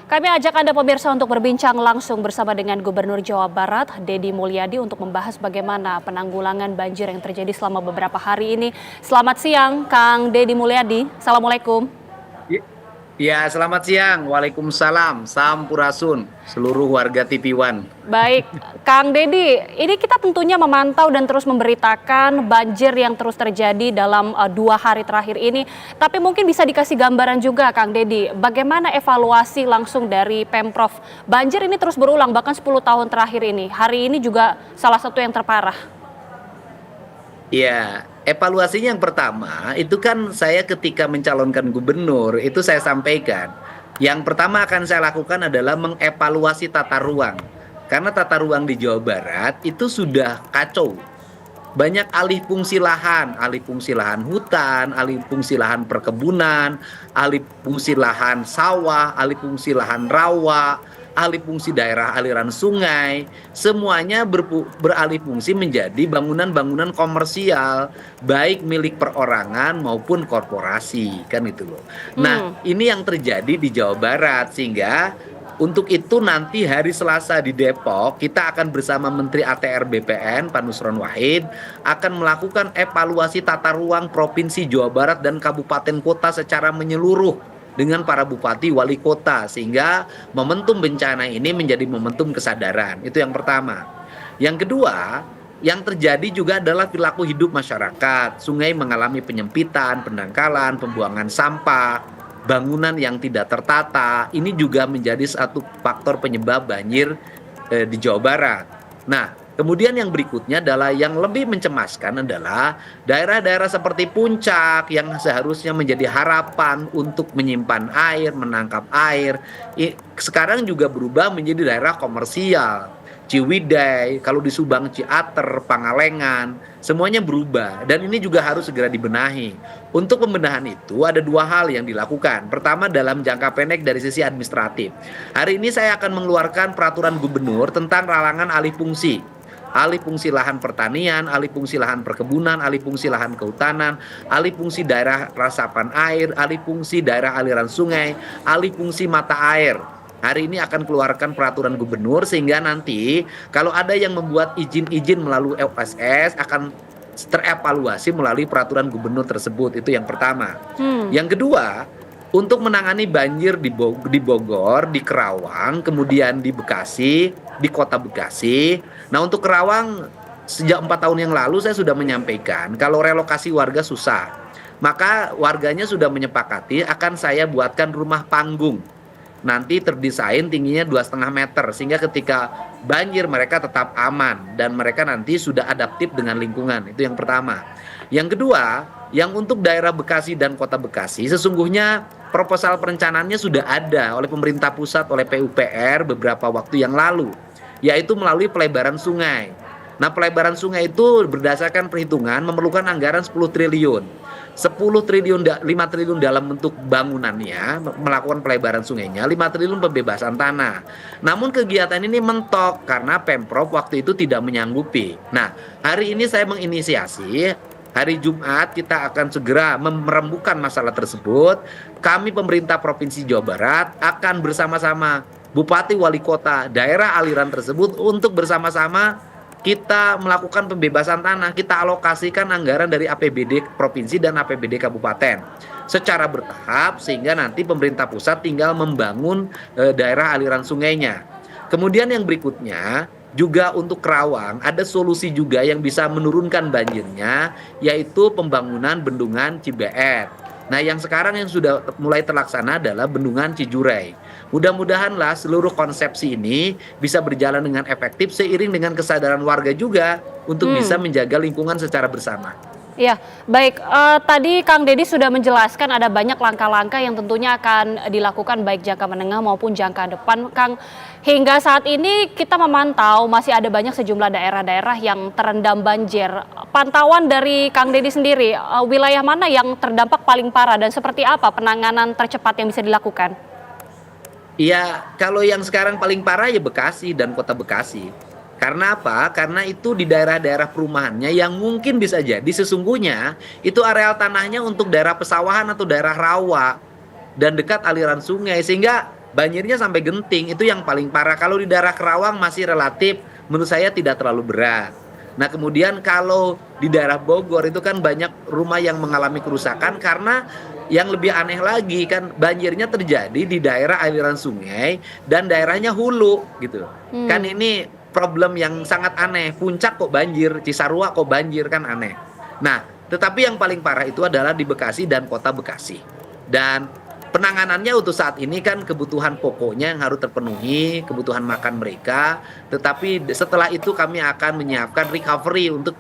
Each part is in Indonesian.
Kami ajak Anda pemirsa untuk berbincang langsung bersama dengan Gubernur Jawa Barat, Deddy Mulyadi, untuk membahas bagaimana penanggulangan banjir yang terjadi selama beberapa hari ini. Selamat siang, Kang Deddy Mulyadi. Assalamualaikum. Ya, selamat siang. Waalaikumsalam. Sampurasun seluruh warga TV One. Baik, Kang Deddy, ini kita tentunya memantau dan terus memberitakan banjir yang terus terjadi dalam 2 hari terakhir ini. Tapi mungkin bisa dikasih gambaran juga, Kang Deddy, bagaimana evaluasi langsung dari Pemprov. Banjir ini terus berulang, bahkan 10 tahun terakhir ini. Hari ini juga salah satu yang terparah. Ya, evaluasinya yang pertama itu kan saya ketika mencalonkan gubernur itu saya sampaikan. Yang pertama akan saya lakukan adalah mengevaluasi tata ruang. Karena tata ruang di Jawa Barat itu sudah kacau. Banyak alih fungsi lahan hutan, alih fungsi lahan perkebunan, alih fungsi lahan sawah, alih fungsi lahan rawa, alih fungsi daerah aliran sungai, semuanya beralih fungsi menjadi bangunan-bangunan komersial, baik milik perorangan maupun korporasi, kan itu loh. Nah, ini yang terjadi di Jawa Barat, sehingga untuk itu nanti hari Selasa di Depok, kita akan bersama Menteri ATR BPN, Pak Nusron Wahid, akan melakukan evaluasi tata ruang Provinsi Jawa Barat dan kabupaten kota secara menyeluruh dengan para bupati wali kota, sehingga momentum bencana ini menjadi momentum kesadaran. Itu yang pertama. Yang kedua, yang terjadi juga adalah perilaku hidup masyarakat. Sungai mengalami penyempitan, pendangkalan, pembuangan sampah, bangunan yang tidak tertata. Ini juga menjadi satu faktor penyebab banjir di Jawa Barat. Nah, kemudian yang berikutnya adalah yang lebih mencemaskan adalah daerah-daerah seperti Puncak yang seharusnya menjadi harapan untuk menyimpan air, menangkap air. Sekarang juga berubah menjadi daerah komersial. Ciwidey, kalau di Subang Ciater, Pangalengan, semuanya berubah. Dan ini juga harus segera dibenahi. Untuk pembenahan itu ada 2 hal yang dilakukan. Pertama, dalam jangka pendek dari sisi administratif. Hari ini saya akan mengeluarkan peraturan gubernur tentang larangan alih fungsi. Alih fungsi lahan pertanian, alih fungsi lahan perkebunan, alih fungsi lahan kehutanan, alih fungsi daerah resapan air, alih fungsi daerah aliran sungai, alih fungsi mata air. Hari ini akan keluarkan peraturan gubernur, sehingga nanti kalau ada yang membuat izin-izin melalui OSS akan terevaluasi melalui peraturan gubernur tersebut. Itu yang pertama. Yang kedua, untuk menangani banjir di Bogor, di Kerawang, kemudian di Bekasi, di kota Bekasi. Nah, untuk Kerawang sejak 4 tahun yang lalu saya sudah menyampaikan kalau relokasi warga susah. Maka warganya sudah menyepakati akan saya buatkan rumah panggung. Nanti terdesain tingginya 2,5 meter, sehingga ketika banjir mereka tetap aman dan mereka nanti sudah adaptif dengan lingkungan. Itu yang pertama. Yang kedua, yang untuk daerah Bekasi dan kota Bekasi, sesungguhnya proposal perencanaannya sudah ada oleh pemerintah pusat, oleh PUPR beberapa waktu yang lalu, yaitu melalui pelebaran sungai. Nah, pelebaran sungai itu berdasarkan perhitungan memerlukan anggaran 10 triliun. 10 triliun, 5 triliun dalam bentuk bangunannya, melakukan pelebaran sungainya, 5 triliun pembebasan tanah. Namun kegiatan ini mentok karena Pemprov waktu itu tidak menyanggupi. Nah, hari ini saya menginisiasi, hari Jumat kita akan segera merembukan masalah tersebut. Kami pemerintah Provinsi Jawa Barat akan bersama-sama Bupati Wali Kota daerah aliran tersebut untuk bersama-sama kita melakukan pembebasan tanah, kita alokasikan anggaran dari APBD Provinsi dan APBD Kabupaten secara bertahap, sehingga nanti pemerintah pusat tinggal membangun daerah aliran sungainya. Kemudian yang berikutnya juga untuk Kerawang ada solusi juga yang bisa menurunkan banjirnya, yaitu pembangunan bendungan Cibeet. Nah, yang sekarang yang sudah mulai terlaksana adalah bendungan Cijurei. Mudah-mudahanlah seluruh konsepsi ini bisa berjalan dengan efektif seiring dengan kesadaran warga juga untuk bisa menjaga lingkungan secara bersama. Ya, baik. Tadi Kang Deddy sudah menjelaskan ada banyak langkah-langkah yang tentunya akan dilakukan baik jangka menengah maupun jangka depan, Kang. Hingga saat ini kita memantau masih ada banyak sejumlah daerah-daerah yang terendam banjir. Pantauan dari Kang Deddy sendiri, wilayah mana yang terdampak paling parah dan seperti apa penanganan tercepat yang bisa dilakukan? Ya, kalau yang sekarang paling parah ya Bekasi dan kota Bekasi. Karena apa? Karena itu di daerah-daerah perumahannya yang mungkin bisa jadi sesungguhnya itu areal tanahnya untuk daerah pesawahan atau daerah rawa dan dekat aliran sungai, sehingga banjirnya sampai Genting itu yang paling parah. Kalau di daerah Kerawang masih relatif menurut saya tidak terlalu berat. Nah, kemudian kalau di daerah Bogor itu kan banyak rumah yang mengalami kerusakan karena yang lebih aneh lagi kan banjirnya terjadi di daerah aliran sungai dan daerahnya hulu gitu. Kan ini problem yang sangat aneh. Puncak kok banjir, Cisarua kok banjir, kan aneh. Nah, tetapi yang paling parah itu adalah di Bekasi dan Kota Bekasi. Dan penanganannya untuk saat ini kan kebutuhan pokoknya yang harus terpenuhi, kebutuhan makan mereka. Tetapi setelah itu kami akan menyiapkan recovery untuk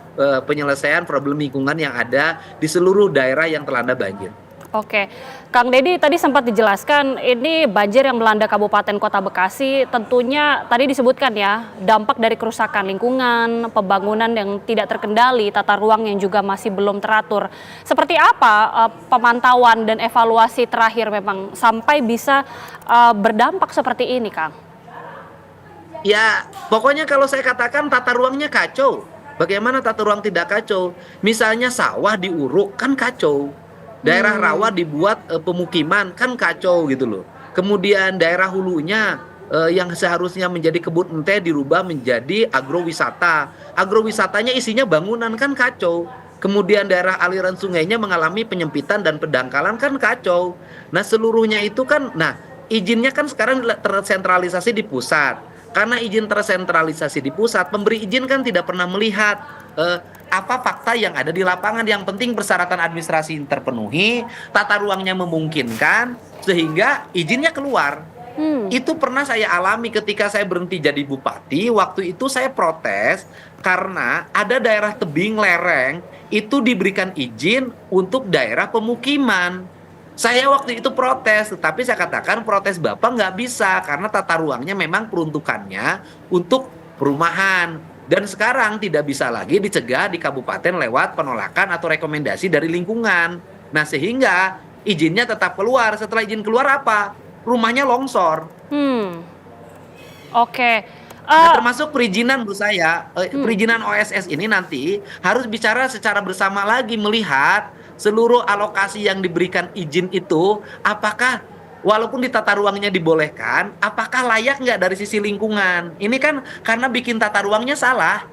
penyelesaian problem lingkungan yang ada di seluruh daerah yang terlanda banjir. Oke, Kang Deddy tadi sempat dijelaskan ini banjir yang melanda Kabupaten Kota Bekasi tentunya tadi disebutkan ya dampak dari kerusakan lingkungan, pembangunan yang tidak terkendali, tata ruang yang juga masih belum teratur. Seperti apa pemantauan dan evaluasi terakhir memang sampai bisa berdampak seperti ini, Kang? Ya, pokoknya kalau saya katakan tata ruangnya kacau. Bagaimana tata ruang tidak kacau? Misalnya sawah diuruk kan kacau. Daerah rawa dibuat pemukiman kan kacau gitu loh. Kemudian daerah hulunya yang seharusnya menjadi kebun ente dirubah menjadi agrowisata. Agrowisatanya isinya bangunan kan kacau. Kemudian daerah aliran sungainya mengalami penyempitan dan pendangkalan kan kacau. Nah, seluruhnya itu kan, nah izinnya kan sekarang tersentralisasi di pusat. Karena izin tersentralisasi di pusat, pemberi izin kan tidak pernah melihat apa fakta yang ada di lapangan. Yang penting persyaratan administrasi terpenuhi, tata ruangnya memungkinkan, sehingga izinnya keluar. Itu pernah saya alami ketika saya berhenti jadi bupati. Waktu itu saya protes karena ada daerah tebing lereng itu diberikan izin untuk daerah pemukiman. Saya waktu itu protes, tetapi saya katakan protes Bapak nggak bisa karena tata ruangnya memang peruntukannya untuk perumahan. Dan sekarang tidak bisa lagi dicegah di kabupaten lewat penolakan atau rekomendasi dari lingkungan. Nah, sehingga izinnya tetap keluar. Setelah izin keluar apa? Rumahnya longsor. Oke. Nah, termasuk perizinan menurut saya, perizinan OSS ini nanti harus bicara secara bersama lagi, melihat seluruh alokasi yang diberikan izin itu, apakah walaupun di tata ruangnya dibolehkan, apakah layak nggak dari sisi lingkungan? Ini kan karena bikin tata ruangnya salah.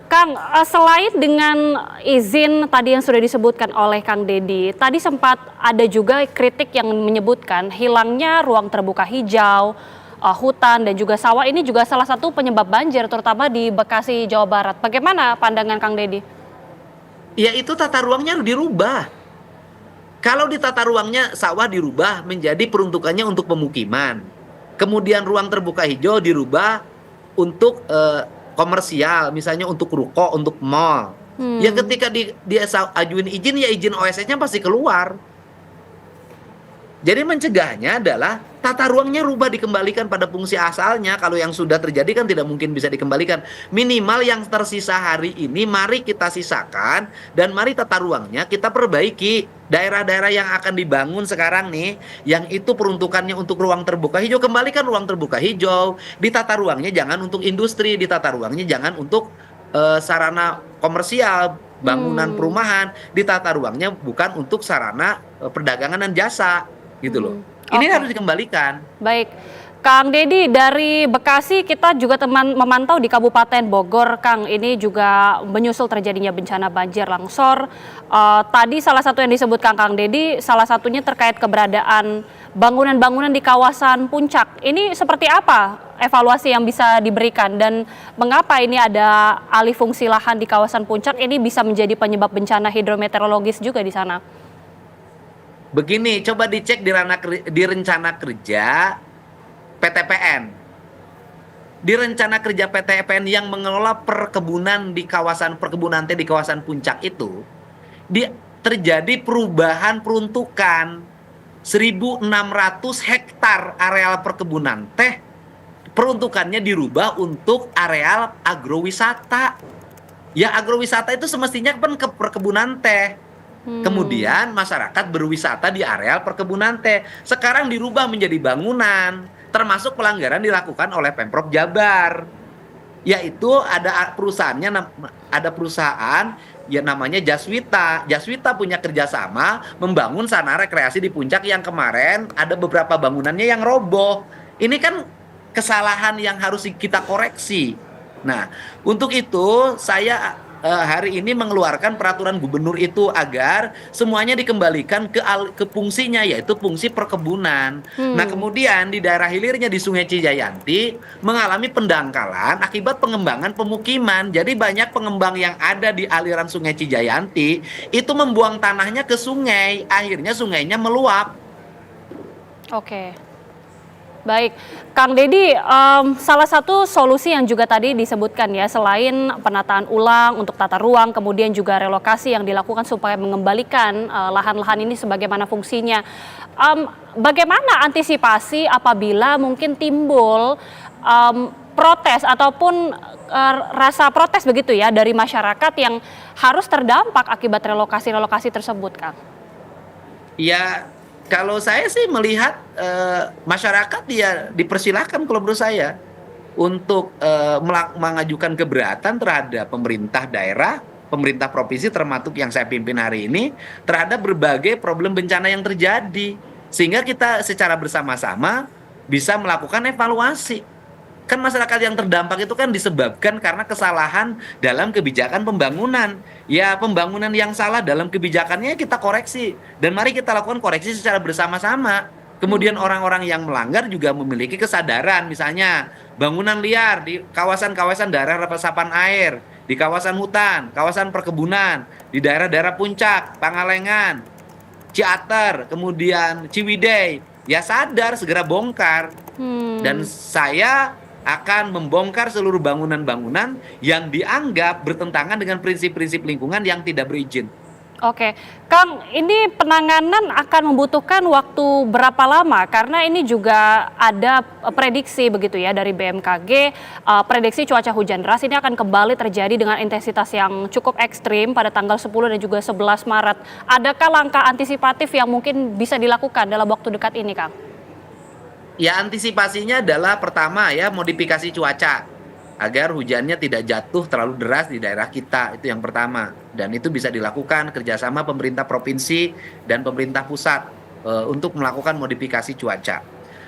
Kang, selain dengan izin tadi yang sudah disebutkan oleh Kang Deddy, tadi sempat ada juga kritik yang menyebutkan hilangnya ruang terbuka hijau, hutan dan juga sawah ini juga salah satu penyebab banjir terutama di Bekasi, Jawa Barat. Bagaimana pandangan Kang Deddy? Ya itu tata ruangnya harus dirubah. Kalau di tata ruangnya sawah dirubah menjadi peruntukannya untuk pemukiman. Kemudian ruang terbuka hijau dirubah untuk komersial, misalnya untuk ruko, untuk mall. Ya ketika dia ajuin izin, ya izin OSS-nya pasti keluar. Jadi mencegahnya adalah tata ruangnya rubah, dikembalikan pada fungsi asalnya. Kalau yang sudah terjadi kan tidak mungkin bisa dikembalikan. Minimal yang tersisa hari ini mari kita sisakan dan mari tata ruangnya kita perbaiki. Daerah-daerah yang akan dibangun sekarang nih, yang itu peruntukannya untuk ruang terbuka hijau, kembalikan ruang terbuka hijau. Di tata ruangnya jangan untuk industri, di tata ruangnya jangan untuk sarana komersial, bangunan perumahan. Di tata ruangnya bukan untuk sarana perdagangan dan jasa. Gitu loh. Ini harus dikembalikan. Baik, Kang Deddy dari Bekasi kita juga memantau di Kabupaten Bogor, Kang. Ini juga menyusul terjadinya bencana banjir longsor. Tadi salah satu yang disebutkan Kang Deddy, salah satunya terkait keberadaan bangunan-bangunan di kawasan puncak. Ini seperti apa evaluasi yang bisa diberikan dan mengapa ini ada alih fungsi lahan di kawasan puncak ini bisa menjadi penyebab bencana hidrometeorologis juga di sana? Begini, coba dicek di rencana kerja PTPN. Di rencana kerja PTPN yang mengelola perkebunan di kawasan perkebunan teh di kawasan puncak itu, terjadi perubahan peruntukan 1.600 hektar areal perkebunan teh, peruntukannya dirubah untuk areal agrowisata. Ya agrowisata itu semestinya kan ke perkebunan teh. Kemudian masyarakat berwisata di areal perkebunan teh. Sekarang dirubah menjadi bangunan, termasuk pelanggaran dilakukan oleh Pemprov Jabar. yaitu ada perusahaan ya namanya Jaswita. Jaswita punya kerjasama membangun sarana rekreasi di puncak yang kemarin ada beberapa bangunannya yang roboh. Ini kan kesalahan yang harus kita koreksi. Nah, untuk itu saya hari ini mengeluarkan peraturan gubernur itu agar semuanya dikembalikan ke fungsinya, yaitu fungsi perkebunan. Nah, kemudian di daerah hilirnya di Sungai Cijayanti mengalami pendangkalan akibat pengembangan pemukiman. Jadi banyak pengembang yang ada di aliran Sungai Cijayanti itu membuang tanahnya ke sungai, akhirnya sungainya meluap. Oke. Baik, Kang Deddy, salah satu solusi yang juga tadi disebutkan ya, selain penataan ulang untuk tata ruang, kemudian juga relokasi yang dilakukan supaya mengembalikan lahan-lahan ini sebagaimana fungsinya. Bagaimana antisipasi apabila mungkin timbul protes ataupun rasa protes begitu ya dari masyarakat yang harus terdampak akibat relokasi-relokasi tersebut, Kang? Ya, kalau saya sih melihat masyarakat ya dipersilahkan kalau menurut saya untuk mengajukan keberatan terhadap pemerintah daerah, pemerintah provinsi termasuk yang saya pimpin hari ini terhadap berbagai problem bencana yang terjadi. Sehingga kita secara bersama-sama bisa melakukan evaluasi. Kan masyarakat yang terdampak itu kan disebabkan karena kesalahan dalam kebijakan pembangunan. Ya, pembangunan yang salah dalam kebijakannya kita koreksi. Dan mari kita lakukan koreksi secara bersama-sama. Kemudian orang-orang yang melanggar juga memiliki kesadaran. Misalnya bangunan liar di kawasan-kawasan daerah resapan air, di kawasan hutan, kawasan perkebunan, di daerah-daerah puncak, Pangalengan, Ciater, kemudian Ciwidey. Ya sadar, segera bongkar. Dan saya akan membongkar seluruh bangunan-bangunan yang dianggap bertentangan dengan prinsip-prinsip lingkungan yang tidak berizin. Oke, Kang, ini penanganan akan membutuhkan waktu berapa lama? Karena ini juga ada prediksi begitu ya dari BMKG, prediksi cuaca hujan deras ini akan kembali terjadi dengan intensitas yang cukup ekstrim pada tanggal 10 dan juga 11 Maret. Adakah langkah antisipatif yang mungkin bisa dilakukan dalam waktu dekat ini, Kang? Ya, antisipasinya adalah pertama ya modifikasi cuaca agar hujannya tidak jatuh terlalu deras di daerah kita, itu yang pertama. Dan itu bisa dilakukan kerjasama pemerintah provinsi dan pemerintah pusat untuk melakukan modifikasi cuaca.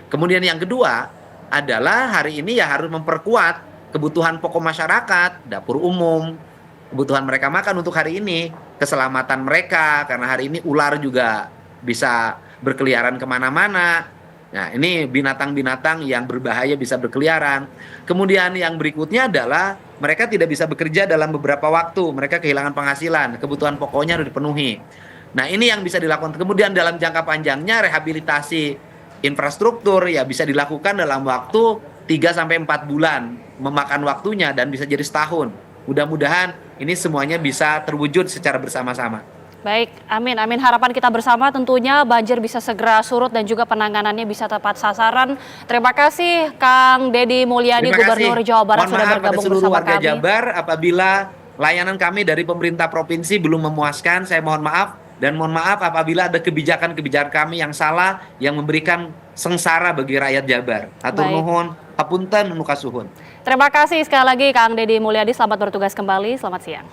Kemudian yang kedua adalah hari ini ya harus memperkuat kebutuhan pokok masyarakat, dapur umum, kebutuhan mereka makan untuk hari ini, keselamatan mereka karena hari ini ular juga bisa berkeliaran kemana-mana. Nah, ini binatang-binatang yang berbahaya bisa berkeliaran. Kemudian yang berikutnya adalah mereka tidak bisa bekerja dalam beberapa waktu. Mereka kehilangan penghasilan, kebutuhan pokoknya harus dipenuhi. Nah, ini yang bisa dilakukan. Kemudian dalam jangka panjangnya rehabilitasi infrastruktur ya bisa dilakukan dalam waktu 3-4 bulan. Memakan waktunya dan bisa jadi setahun. Mudah-mudahan ini semuanya bisa terwujud secara bersama-sama. Baik, amin, amin. Harapan kita bersama tentunya banjir bisa segera surut dan juga penanganannya bisa tepat sasaran. Terima kasih Kang Deddy Mulyadi, Gubernur Jawa Barat, sudah bergabung bersama warga kami. Jabar, apabila layanan kami dari pemerintah provinsi belum memuaskan, saya mohon maaf. Dan mohon maaf apabila ada kebijakan-kebijakan kami yang salah, yang memberikan sengsara bagi rakyat Jabar. Atur nuhun, hapunten, nukasuhun. Terima kasih sekali lagi Kang Deddy Mulyadi, selamat bertugas kembali, selamat siang.